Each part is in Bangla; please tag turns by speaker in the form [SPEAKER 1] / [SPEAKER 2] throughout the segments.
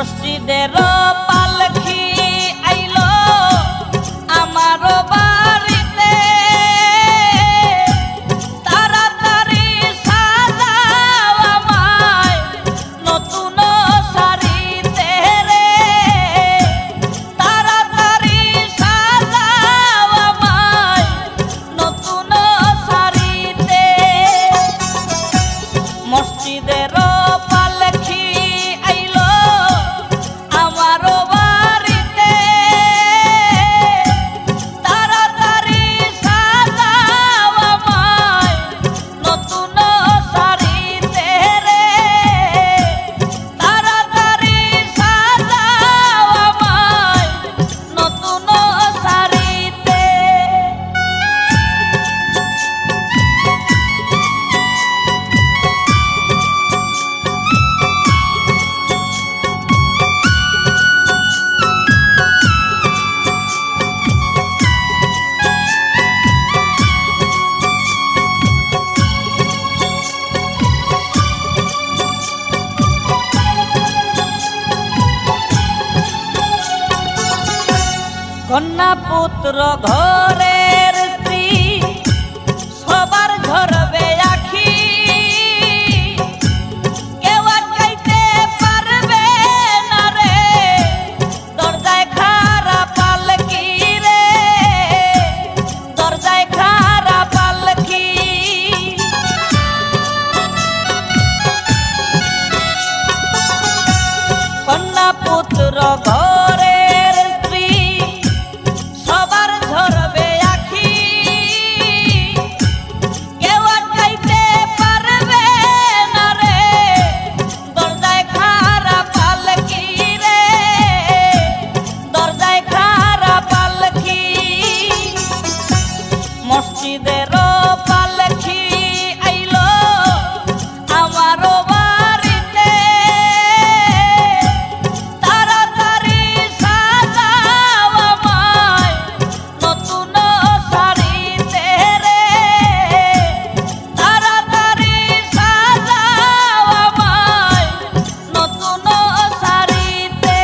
[SPEAKER 1] মসজিদের পালকি আইলো আমার বাড়িতে, তাড়াতাড়ি সাজাও আমায় নতুন শাড়িতে রে, তাড়াতাড়ি সাজাও আমায় নতুন শাড়িতে। মসজিদের পালকি আইলো আমার বাড়িতে, তাড়াতাড়ি সাজাও আমায় নতুন শাড়িতে রে, তাড়াতাড়ি সাজাও আমায় নতুন শাড়িতে। কন্যা পুত্র ঘরের স্ত্রী সবার ঝরবে আখি, কেউ আটকাইতে পারবে না রে, দরজায় খাড়া পালকি রে, দরজায় খাড়া পালকি। কন্যা পুত্র ঘরের স্ত্রী সবার ঝরবে আখি, কেউ আটকাইতে পারবে না রে, দরজায় খাড়া পালকি রে, দরজায় খাড়া পালকি। মসজিদের পালকি আইলো আমার বাড়িতে, তাড়াতাড়ি সাজাও আমায় নতুন শাড়িতে রে, তাড়াতাড়ি সাজাও আমায় নতুন শাড়িতে।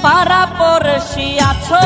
[SPEAKER 1] পাড়া পড়শি আছো